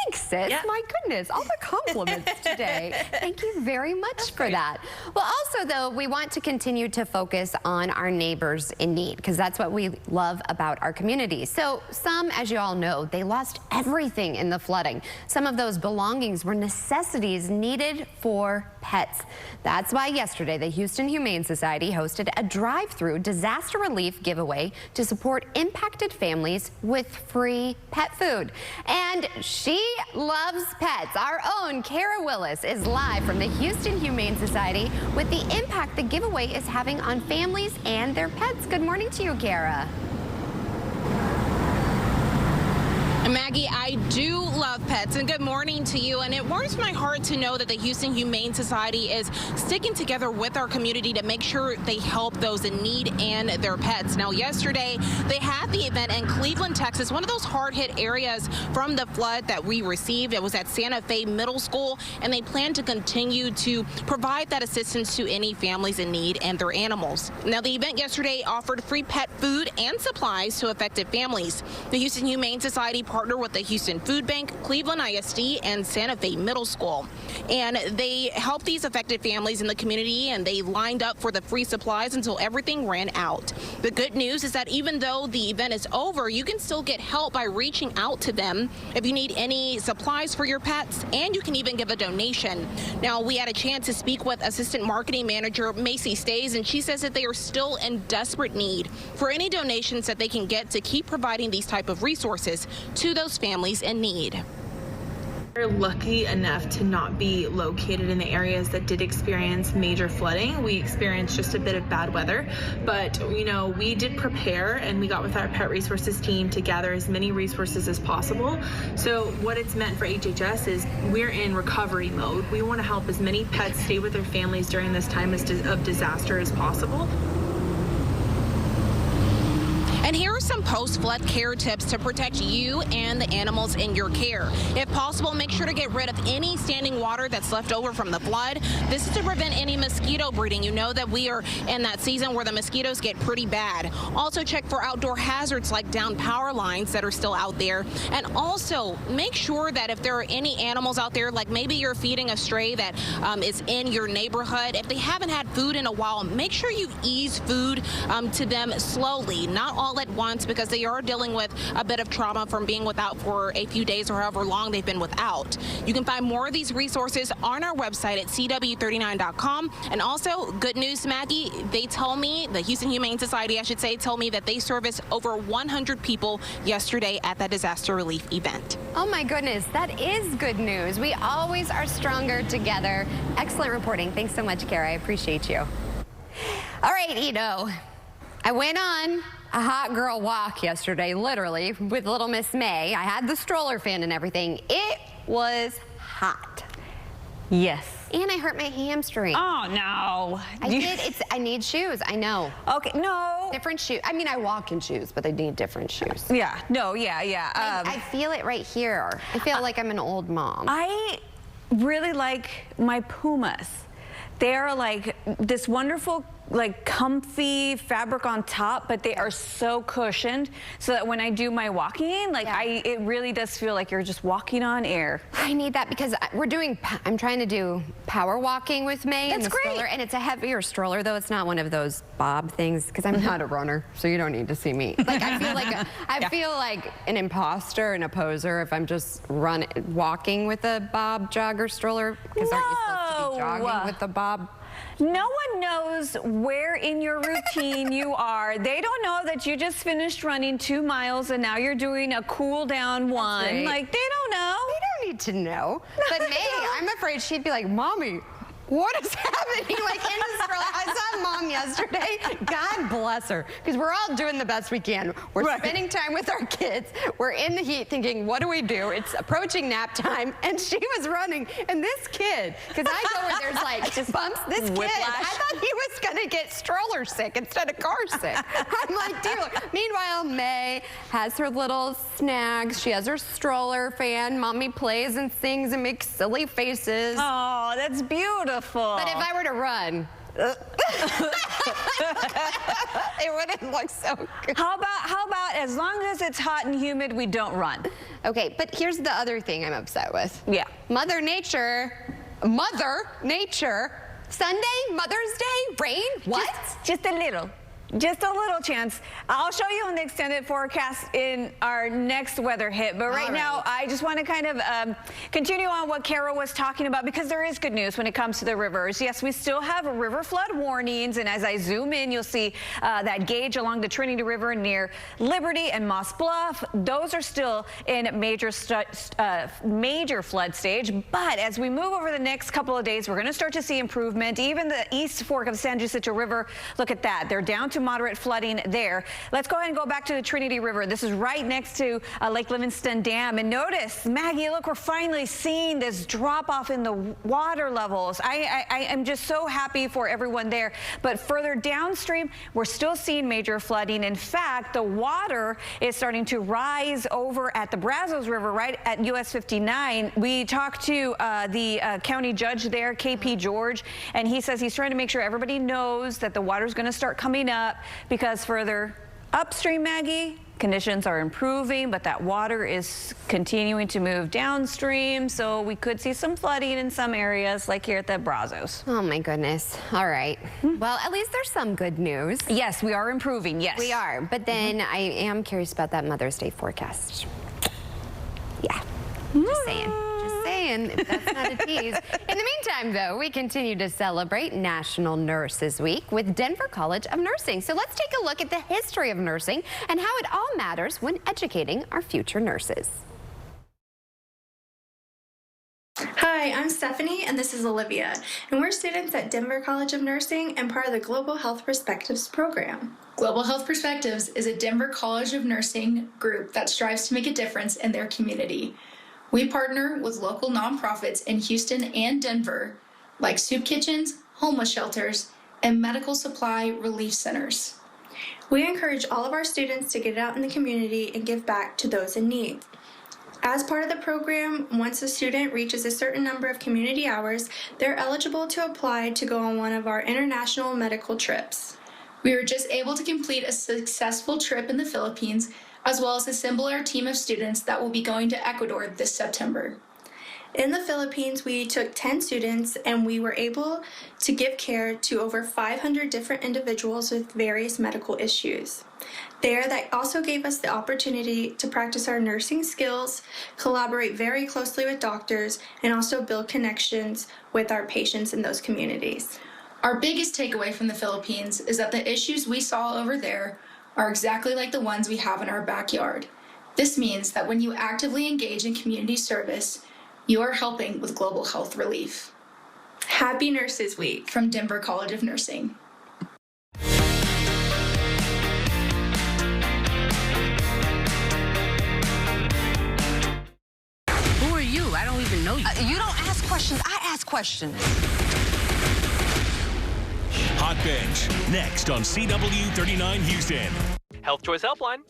Thanks, sis. Yeah. My goodness, all the compliments today. Thank you very much for that. Well, also, though, we want to continue to focus on our neighbors in need, because that's what we love about our community. So some, as you all know, they lost everything in the flooding. Some of those belongings were necessities needed for pets. That's why yesterday the Houston Humane Society hosted a drive-through disaster relief giveaway to support impacted families with free pet food. And she loves pets. Our own Kara Willis is live from the Houston Humane Society with the impact the giveaway is having on families and their pets. Good morning to you, Kara. Maggie, I do love pets, and good morning to you. And it warms my heart to know that the Houston Humane Society is sticking together with our community to make sure they help those in need and their pets. Now, yesterday, they had the event in Cleveland, Texas, one of those hard-hit areas from the flood that we received. It was at Santa Fe Middle School, and they plan to continue to provide that assistance to any families in need and their animals. Now, the event yesterday offered free pet food and supplies to affected families. The Houston Humane Society partner with the Houston Food Bank, Cleveland ISD, and Santa Fe Middle School. And they helped these affected families in the community, and they lined up for the free supplies until everything ran out. The good news is that even though the event is over, you can still get help by reaching out to them if you need any supplies for your pets, and you can even give a donation. Now, we had a chance to speak with Assistant Marketing Manager Macy Stays, and she says that they are still in desperate need for any donations that they can get to keep providing these type of resources to those families in need. We're lucky enough to not be located in the areas that did experience major flooding. We experienced just a bit of bad weather, but you know, we did prepare, and we got with our pet resources team to gather as many resources as possible. So what it's meant for HHS is we're in recovery mode. We want to help as many pets stay with their families during this time of disaster as possible. And here are some post-flood care tips to protect you and the animals in your care. If possible, make sure to get rid of any standing water that's left over from the flood. This is to prevent any mosquito breeding. You know that we are in that season where the mosquitoes get pretty bad. Also check for outdoor hazards like down power lines that are still out there. And also make sure that if there are any animals out there, like maybe you're feeding a stray that is in your neighborhood, if they haven't had food in a while, make sure you ease food to them slowly, not all at once, because they are dealing with a bit of trauma from being without for a few days or however long they've been without. You can find more of these resources on our website at CW39.com. And also, good news, Maggie, they told me, the Houston Humane Society, I should say, told me that they serviced over 100 people yesterday at that disaster relief event. Oh my goodness, that is good news. We always are stronger together. Excellent reporting. Thanks so much, Kara. I appreciate you. All right, Ito. I went on a hot girl walk yesterday, literally, with little Miss May. I had the stroller fan and everything. It was hot. Yes. And I hurt my hamstring. Oh, no. I did. I need shoes. I know. Okay, no. Different shoes. I mean, I walk in shoes, but I need different shoes. Yeah, no, yeah. I feel it right here. I feel like I'm an old mom. I really like my Pumas. They're like this wonderful, like comfy fabric on top, but they are so cushioned so that when I do my walking, like it really does feel like you're just walking on air. I need that because I'm trying to do power walking with May in the stroller, and it's a heavier stroller though. It's not one of those bob things because I'm not a runner, so you don't need to see me. Like I feel like an imposter and a poser if I'm just walking with a bob jogger stroller, because aren't you supposed to be jogging with the bob? No one knows where in your routine you are. They don't know that you just finished running 2 miles and now you're doing a cool down one. Right. Like, they don't know. They don't need to know. But May, I'm afraid she'd be like, Mommy, what is happening? Like in the stroller. I saw Mom yesterday. God bless her. Because we're all doing the best we can. We're spending time with our kids. We're in the heat thinking, what do we do? It's approaching nap time. And she was running. And this kid, because I go where there's like just bumps. This kid, I thought he was going to get stroller sick instead of car sick. I'm like, dear Lord. Meanwhile, May has her little snacks. She has her stroller fan. Mommy plays and sings and makes silly faces. Oh, that's beautiful. But if I were to run, it wouldn't look so good. How about as long as it's hot and humid, we don't run? Okay, but here's the other thing I'm upset with. Yeah. Mother Nature, Sunday, Mother's Day, rain, what? Just a little chance. I'll show you on the extended forecast in our next weather hit. But right now, I just want to kind of continue on what Carol was talking about, because there is good news when it comes to the rivers. Yes, we still have river flood warnings. And as I zoom in, you'll see that gauge along the Trinity River near Liberty and Moss Bluff. Those are still in major flood stage. But as we move over the next couple of days, we're going to start to see improvement. Even the East Fork of San Jacinto River, look at that. They're down to moderate flooding there. Let's go ahead and go back to the Trinity River. This is right next to Lake Livingston Dam. And notice, Maggie, look, we're finally seeing this drop off in the water levels. I am just so happy for everyone there. But further downstream, we're still seeing major flooding. In fact, the water is starting to rise over at the Brazos River, right at US 59. We talked to the county judge there, KP George, and he says he's trying to make sure everybody knows that the water is going to start coming up, because further upstream, Maggie, conditions are improving, but that water is continuing to move downstream, so we could see some flooding in some areas, like here at the Brazos. Oh my goodness. All right. Well, at least there's some good news. Yes, we are improving. Yes, we are. But then I am curious about that Mother's Day forecast. Yeah. Just saying. If that's not a tease. In the meantime, though, we continue to celebrate National Nurses Week with Denver College of Nursing. So let's take a look at the history of nursing and how it all matters when educating our future nurses. Hi, I'm Stephanie, and this is Olivia, and we're students at Denver College of Nursing and part of the Global Health Perspectives program. Global Health Perspectives is a Denver College of Nursing group that strives to make a difference in their community. We partner with local nonprofits in Houston and Denver, like soup kitchens, homeless shelters, and medical supply relief centers. We encourage all of our students to get out in the community and give back to those in need. As part of the program, once a student reaches a certain number of community hours, they're eligible to apply to go on one of our international medical trips. We were just able to complete a successful trip in the Philippines, as well as assemble our team of students that will be going to Ecuador this September. In the Philippines, we took 10 students and we were able to give care to over 500 different individuals with various medical issues. There, that also gave us the opportunity to practice our nursing skills, collaborate very closely with doctors, and also build connections with our patients in those communities. Our biggest takeaway from the Philippines is that the issues we saw over there are exactly like the ones we have in our backyard. This means that when you actively engage in community service, you are helping with global health relief. Happy Nurses Week from Denver College of Nursing. Who are you? I don't even know you. You don't ask questions, I ask questions. Hot Bench, next on CW39 Houston. Health Choice Helpline.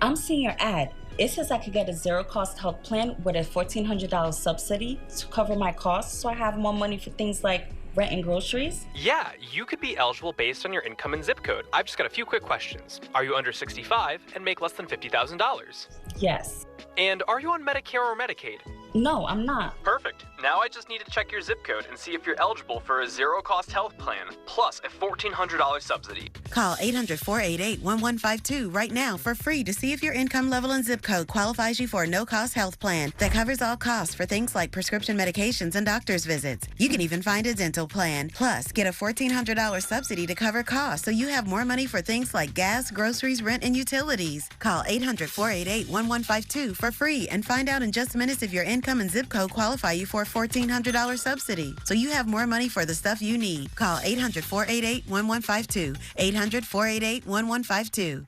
I'm seeing your ad. It says I could get a zero-cost health plan with a $1,400 subsidy to cover my costs so I have more money for things like rent and groceries. Yeah, you could be eligible based on your income and zip code. I've just got a few quick questions. Are you under 65 and make less than $50,000? Yes. And are you on Medicare or Medicaid? No, I'm not. Perfect. Now I just need to check your zip code and see if you're eligible for a zero-cost health plan plus a $1,400 subsidy. Call 800-488-1152 right now for free to see if your income level and zip code qualifies you for a no-cost health plan that covers all costs for things like prescription medications and doctor's visits. You can even find a dental plan. Plus, get a $1,400 subsidy to cover costs so you have more money for things like gas, groceries, rent, and utilities. Call 800-488-1152 for free and find out in just minutes if your income and zip code qualify you for a $1,400 subsidy so you have more money for the stuff you need. Call 800-488-1152. 800-488-1152.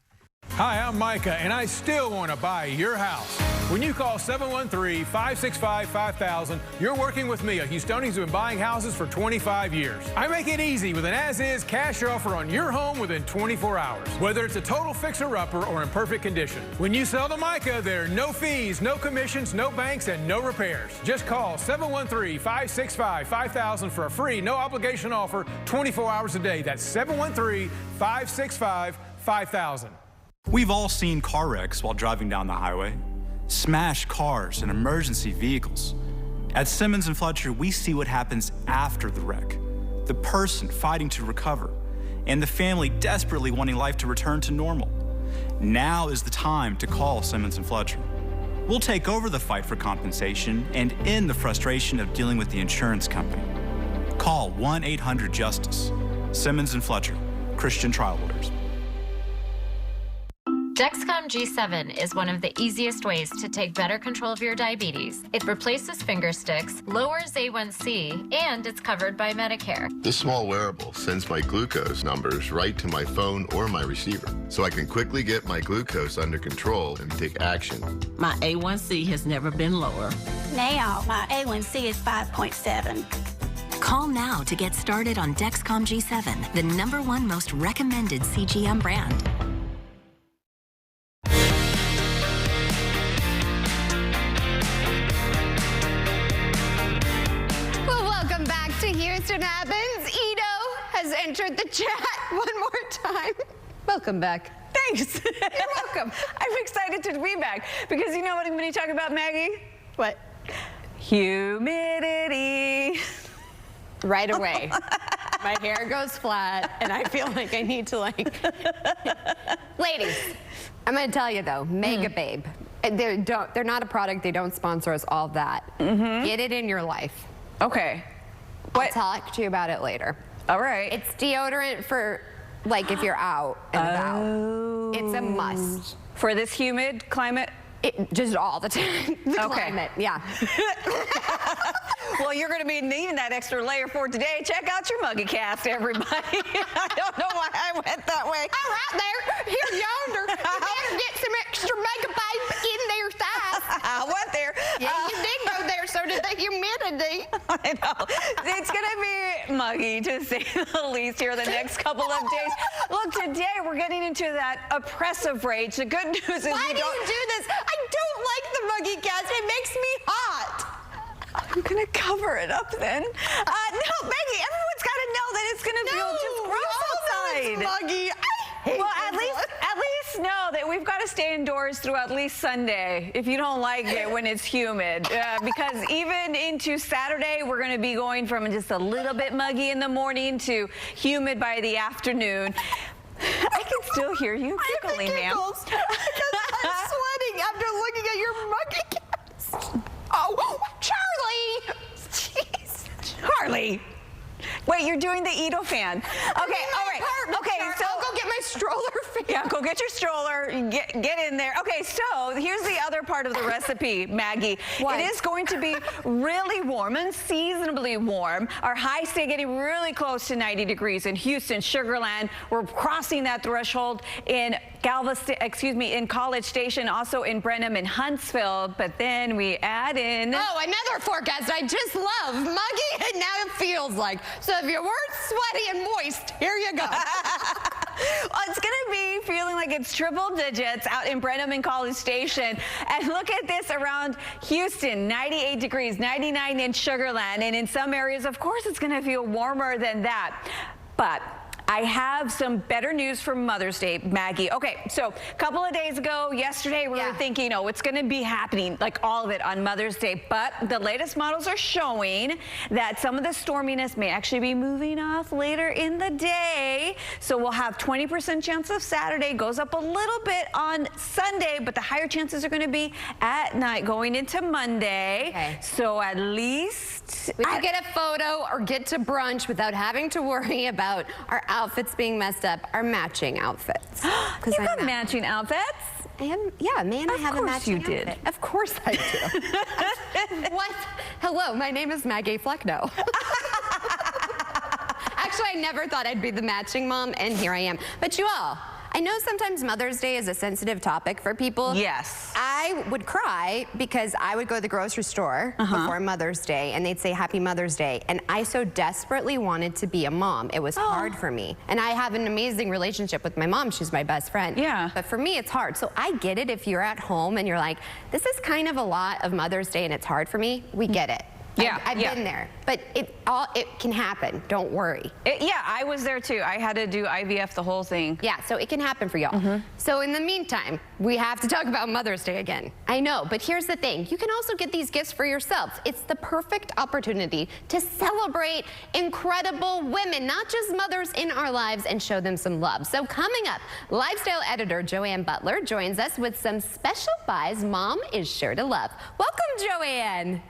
Hi, I'm Micah, and I still want to buy your house. When you call 713-565-5000, you're working with me, a Houstonian who's been buying houses for 25 years. I make it easy with an as-is cash offer on your home within 24 hours, whether it's a total fixer-upper or in perfect condition. When you sell to Micah, there are no fees, no commissions, no banks, and no repairs. Just call 713-565-5000 for a free, no-obligation offer 24 hours a day. That's 713-565-5000. We've all seen car wrecks while driving down the highway. Smashed cars and emergency vehicles. At Simmons & Fletcher, we see what happens after the wreck. The person fighting to recover, and the family desperately wanting life to return to normal. Now is the time to call Simmons & Fletcher. We'll take over the fight for compensation and end the frustration of dealing with the insurance company. Call 1-800-JUSTICE. Simmons & Fletcher, Christian Trial Lawyers. Dexcom G7 is one of the easiest ways to take better control of your diabetes. It replaces finger sticks, lowers A1C, and it's covered by Medicare. This small wearable sends my glucose numbers right to my phone or my receiver, so I can quickly get my glucose under control and take action. My A1C has never been lower. Now, my A1C is 5.7. Call now to get started on Dexcom G7, the #1 most recommended CGM brand. Houston Happens. Ito has entered the chat one more time. Welcome back. Thanks. You're welcome. I'm excited to be back because you know what I'm going to talk about, Maggie? What? Humidity. Right away. My hair goes flat and I feel like I need to Ladies, I'm going to tell you though, Mega Babe. They're not a product. They don't sponsor us, all of that. Get it in your life. Okay. I'll talk to you about it later. All right. It's deodorant for, if you're out and about. It's a must. For this humid climate? Just all the time. Climate, yeah. Well, you're going to be needing that extra layer for today. Check out your Muggy Cast, everybody. I don't know why I went that way. Oh, right there, here yonder. You better get some extra Mega Babe in there fast. I went there. Yeah, you did go there, so did the humidity. I know. It's going to be muggy, to say the least, here the next couple of days. Look, today we're getting into that oppressive rage. The good news is Why do you do this? I don't like the muggy cast. It makes me hot. I'm gonna cover it up then. No, Maggie, everyone's got to know that it's gonna feel just gross outside. It's muggy. I hate Well, at least know that we've got to stay indoors through at least Sunday if you don't like it when it's humid. Because even into Saturday, we're going to be going from just a little bit muggy in the morning to humid by the afternoon. I can still hear you giggling, ma'am. Because I'm sweating after looking at your muggy cast. Oh, Charlie! Jeez. Charlie! Wait, you're doing the Edo fan. Okay, all right. Okay, so I'll go get my stroller fan. Yeah, go get your stroller. Get in there. Okay, so here's the other part of the recipe, Maggie. What? It is going to be really warm, unseasonably warm. Our highs stay getting really close to 90 degrees in Houston, Sugar Land. We're crossing that threshold in in College Station, also in Brenham and Huntsville. But then we add in. Oh, another forecast I just love. Muggy, and now it feels like. So if you weren't sweaty and moist, here you go. Well, it's going to be feeling like it's triple digits out in Brenham and College Station. And look at this around Houston, 98 degrees, 99 in Sugar Land. And in some areas, of course, it's going to feel warmer than that. But I have some better news for Mother's Day, Maggie. Okay, so a couple of days ago, yesterday, we were thinking, oh, it's going to be happening, like all of it on Mother's Day. But the latest models are showing that some of the storminess may actually be moving off later in the day. So we'll have 20% chance of Saturday, goes up a little bit on Sunday, but the higher chances are going to be at night going into Monday. Okay. So at least we could get a photo or get to brunch without having to worry about our outfits being messed up, our matching outfits. You got matching outfits? Yeah, man, I have a matching outfit. Of course I do. What? Hello, my name is Maggie Fleckno. Actually, I never thought I'd be the matching mom, and here I am. But you all, I know sometimes Mother's Day is a sensitive topic for people. Yes. I would cry because I would go to the grocery store before Mother's Day and they'd say Happy Mother's Day. And I so desperately wanted to be a mom. It was hard for me. And I have an amazing relationship with my mom. She's my best friend. Yeah. But for me, it's hard. So I get it if you're at home and you're like, this is kind of a lot of Mother's Day and it's hard for me. We get it. Yeah, I've been there, but it can happen. Don't worry. Yeah, I was there too. I had to do IVF the whole thing. Yeah, so it can happen for y'all. So in the meantime, we have to talk about Mother's Day again. I know, but here's the thing. You can also get these gifts for yourself. It's the perfect opportunity to celebrate incredible women, not just mothers in our lives, and show them some love. So coming up, lifestyle editor Joanne Butler joins us with some special buys Mom is sure to love. Welcome, Joanne.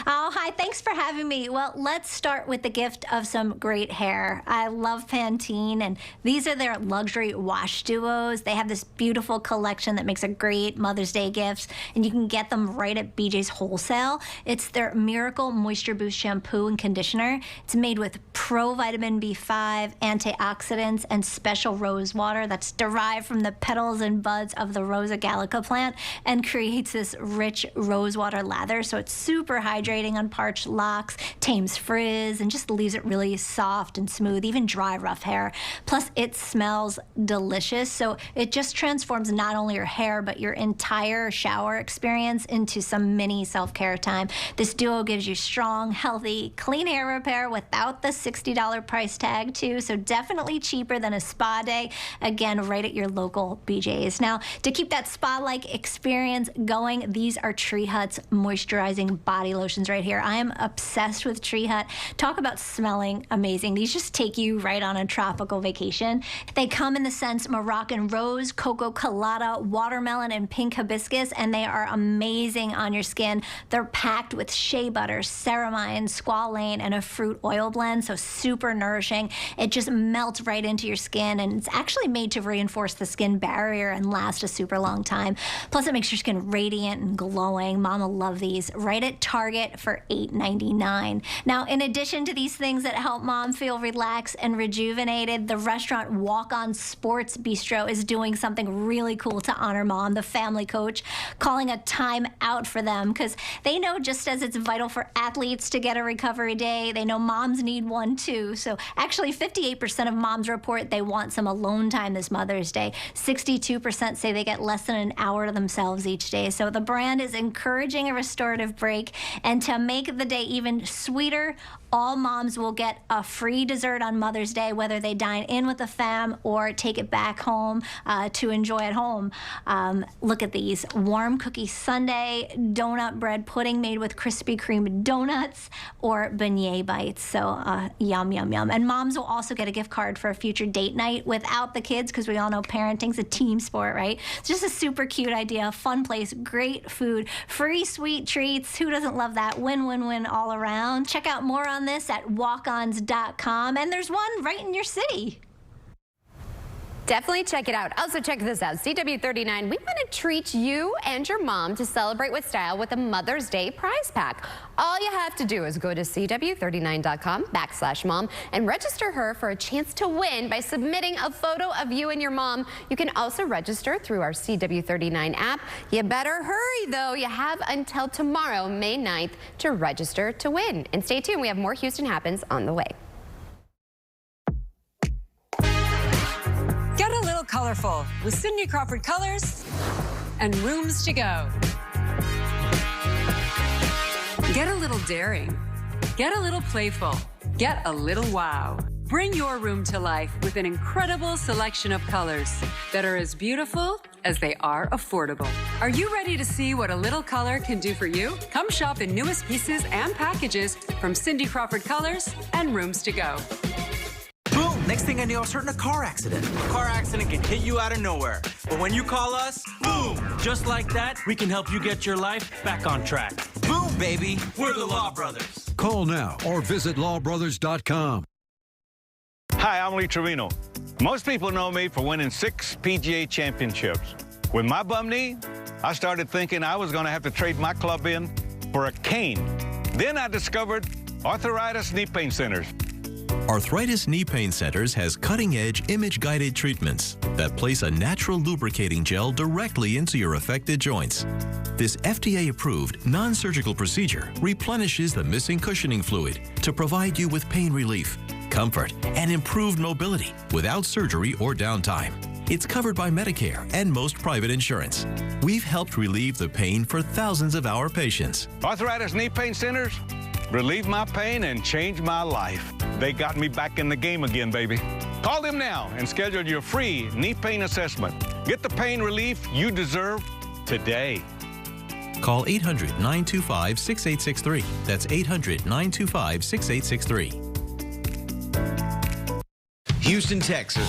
Oh, hi. Thanks for having me. Well, let's start with the gift of some great hair. I love Pantene, and these are their luxury wash duos. They have this beautiful collection that makes a great Mother's Day gift, and you can get them right at BJ's Wholesale. It's their Miracle Moisture Boost shampoo and conditioner. It's made with pro vitamin B5, antioxidants, and special rose water that's derived from the petals and buds of the Rosa gallica plant and creates this rich rose water lather. So it's super hydrating on parched locks, tames frizz, and just leaves it really soft and smooth, even dry, rough hair. Plus, it smells delicious, so it just transforms not only your hair, but your entire shower experience into some mini self-care time. This duo gives you strong, healthy, clean hair repair without the $60 price tag, too, so definitely cheaper than a spa day. Again, right at your local BJ's. Now, to keep that spa-like experience going, these are Tree Hut's moisturizing body lotions right here. I am obsessed with Tree Hut. Talk about smelling amazing. These just take you right on a tropical vacation. They come in the scents Moroccan Rose, Coco Colada, Watermelon, and Pink Hibiscus, and they are amazing on your skin. They're packed with shea butter, ceramide, squalane, and a fruit oil blend, so super nourishing. It just melts right into your skin, and it's actually made to reinforce the skin barrier and last a super long time. Plus, it makes your skin radiant and glowing. Mama love these. Right at Target Target for $8.99. Now, in addition to these things that help mom feel relaxed and rejuvenated, the restaurant Walk On Sports Bistro is doing something really cool to honor mom, the family coach, calling a time out for them, because they know just as it's vital for athletes to get a recovery day, they know moms need one too. So actually 58% of moms report they want some alone time this Mother's Day. 62% say they get less than an hour to themselves each day. So the brand is encouraging a restorative break, and to make the day even sweeter, all moms will get a free dessert on Mother's Day, whether they dine in with the fam or take it back home to enjoy at home. Look at these. Warm cookie sundae, donut bread pudding made with Krispy Kreme donuts, or beignet bites. So yum, yum, yum. And moms will also get a gift card for a future date night without the kids, because we all know parenting's a team sport, right? It's just a super cute idea, fun place, great food, free sweet treats. Who doesn't love that? Win, win, win all around. Check out more on this at walkons.com, and there's one right in your city. Definitely check it out. Also check this out. CW39, we want to treat you and your mom to celebrate with style with a Mother's Day prize pack. All you have to do is go to CW39.com/mom and register her for a chance to win by submitting a photo of you and your mom. You can also register through our CW39 app. You better hurry though. You have until tomorrow, May 9th, to register to win. And stay tuned. We have more Houston Happens on the way. Get a little colorful with Cindy Crawford colors and Rooms to Go. Get a little daring. Get a little playful. Get a little wow. Bring your room to life with an incredible selection of colors that are as beautiful as they are affordable. Are you ready to see what a little color can do for you? Come shop the newest pieces and packages from Cindy Crawford Colors and Rooms to Go. Boom! Next thing I knew, I was hurt in a car accident. A car accident can hit you out of nowhere. But when you call us, boom! Just like that, we can help you get your life back on track. Boom, baby! We're the Law Brothers. Call now or visit lawbrothers.com. Hi, I'm Lee Trevino. Most people know me for winning 6 PGA championships. With my bum knee, I started thinking I was going to have to trade my club in for a cane. Then I discovered Arthritis Knee Pain Centers. Arthritis Knee Pain Centers has cutting-edge image-guided treatments that place a natural lubricating gel directly into your affected joints. This FDA-approved, non-surgical procedure replenishes the missing cushioning fluid to provide you with pain relief, comfort, and improved mobility without surgery or downtime. It's covered by Medicare and most private insurance. We've helped relieve the pain for thousands of our patients. Arthritis Knee Pain Centers relieved my pain and changed my life. They got me back in the game again, baby. Call them now and schedule your free knee pain assessment. Get the pain relief you deserve today. Call 800-925-6863. That's 800-925-6863. Houston, Texas.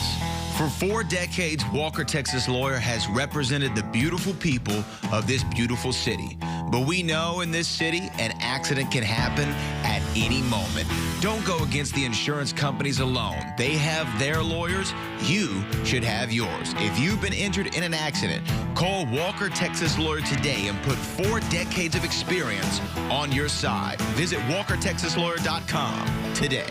For 4 decades, Walker Texas Lawyer has represented the beautiful people of this beautiful city. But we know in this city, an accident can happen at any moment. Don't go against the insurance companies alone. They have their lawyers. You should have yours. If you've been injured in an accident, call Walker Texas Lawyer today and put 4 decades of experience on your side. Visit WalkerTexasLawyer.com today.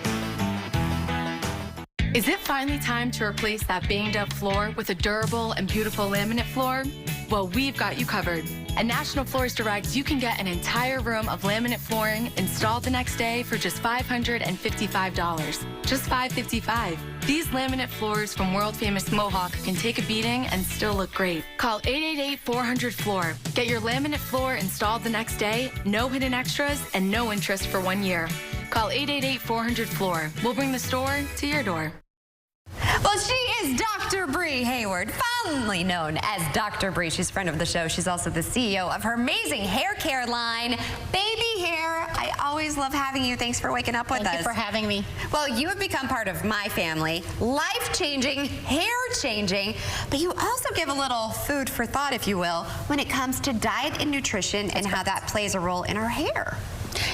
Is it finally time to replace that banged up floor with a durable and beautiful laminate floor? Well, we've got you covered. At National Floors Direct, you can get an entire room of laminate flooring installed the next day for just $555. Just $555. These laminate floors from world-famous Mohawk can take a beating and still look great. Call 888-400-FLOOR. Get your laminate floor installed the next day, no hidden extras, and no interest for 1 year. Call 888-400-FLOOR. We'll bring the store to your door. Well, she is Dr. Bree Hayward, fondly known as Dr. Bree. She's a friend of the show. She's also the CEO of her amazing hair care line, Baby Hair. I always love having you. Thanks for waking up with us. Thank you for having me. Well, you have become part of my family, life-changing, hair-changing, but you also give a little food for thought, if you will, when it comes to diet and nutrition and how that plays a role in our hair.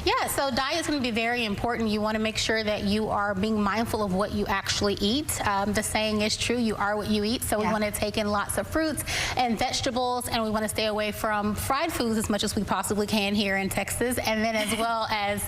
Yeah, so diet is going to be very important. You want to make sure that you are being mindful of what you actually eat. The saying is true, you are what you eat. So we want to take in lots of fruits and vegetables, and we want to stay away from fried foods as much as we possibly can here in Texas, and then as well as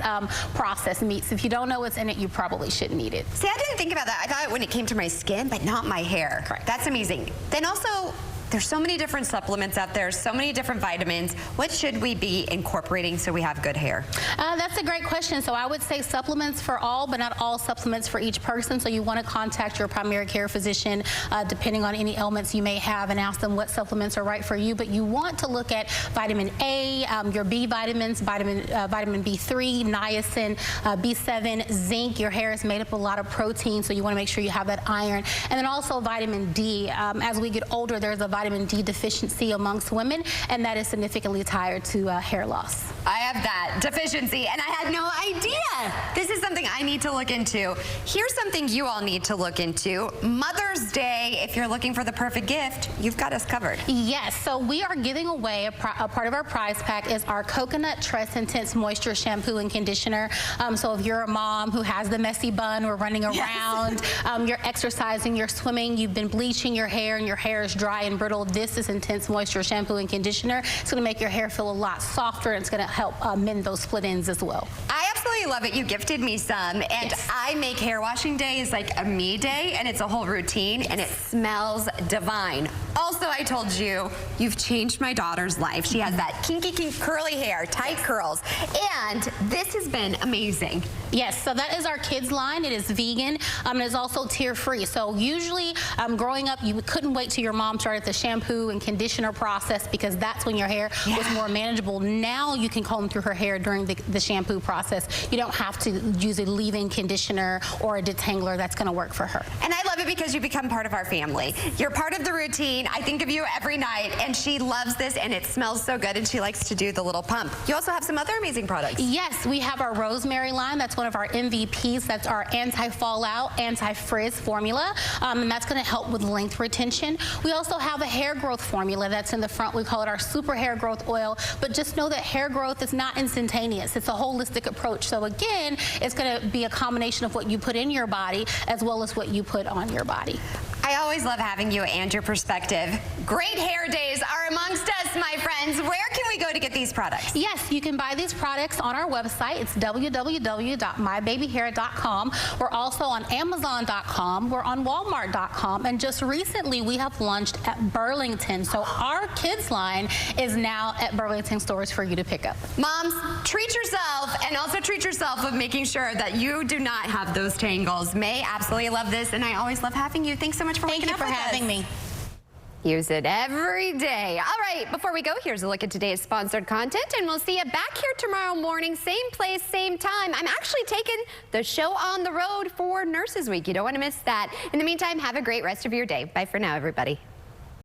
processed meats. If you don't know what's in it, you probably shouldn't eat it. See, I didn't think about that. I thought it when it came to my skin, but not my hair. Correct. That's amazing. Then also, there's so many different supplements out there, so many different vitamins. What should we be incorporating so we have good hair? That's a great question. So I would say supplements for all, but not all supplements for each person. So you want to contact your primary care physician, depending on any ailments you may have, and ask them what supplements are right for you. But you want to look at vitamin A, your B vitamins, vitamin B3, niacin, B7, zinc. Your hair is made up of a lot of protein, so you want to make sure you have that iron. And then also vitamin D. As we get older, there's a vitamin D deficiency amongst women, and that is significantly tied to hair loss. I have that deficiency, and I had no idea. This is something I need to look into. Here's something you all need to look into. Mother's Day, if you're looking for the perfect gift, you've got us covered. Yes, so we are giving away a part of our prize pack is our Coconut Trust Intense Moisture Shampoo and Conditioner. So if you're a mom who has the messy bun or running around, you're exercising, you're swimming, you've been bleaching your hair, and your hair is dry and brittle, this is Intense Moisture Shampoo and Conditioner. It's going to make your hair feel a lot softer, and it's going to help mend those split ends as well. I absolutely love it. You gifted me some, and I make hair washing days like a me day, and it's a whole routine, and it smells divine. Also, I told you, you've changed my daughter's life. She has that kinky curly hair, tight curls, and this has been amazing. Yes, so that is our kids line. It is vegan, and it's also tear-free. So usually, growing up, you couldn't wait till your mom started the shampoo and conditioner process, because that's when your hair was more manageable. Now you can comb through her hair during the shampoo process. You don't have to use a leave-in conditioner or a detangler. That's going to work for her. And I love it because you become part of our family. You're part of the routine. I think of you every night, and she loves this, and it smells so good, and she likes to do the little pump. You also have some other amazing products. Yes, we have our Rosemary line. That's one of our MVPs. That's our anti-fallout, anti-frizz formula, and that's going to help with length retention. We also have a hair growth formula that's in the front. We call it our Super Hair Growth Oil, but just know that hair growth is not instantaneous. It's a holistic approach. So again, it's going to be a combination of what you put in your body as well as what you put on your body. I always love having you and your perspective. Great hair days are amongst us, my friends. Where can we go to get these products? Yes, you can buy these products on our website. It's www.mybabyhair.com. We're also on Amazon.com. We're on Walmart.com. And just recently, we have launched at Burlington. So our kids line is now at Burlington stores for you to pick up. Moms, treat yourself, and also treat yourself with making sure that you do not have those tangles. May absolutely love this, and I always love having you. Thanks so much for waking up with us. Thank you for having me. Use it every day. All right, before we go, here's a look at today's sponsored content, and we'll see you back here tomorrow morning, same place, same time. I'm actually taking the show on the road for Nurses Week. You don't want to miss that. In the meantime, have a great rest of your day. Bye for now, everybody.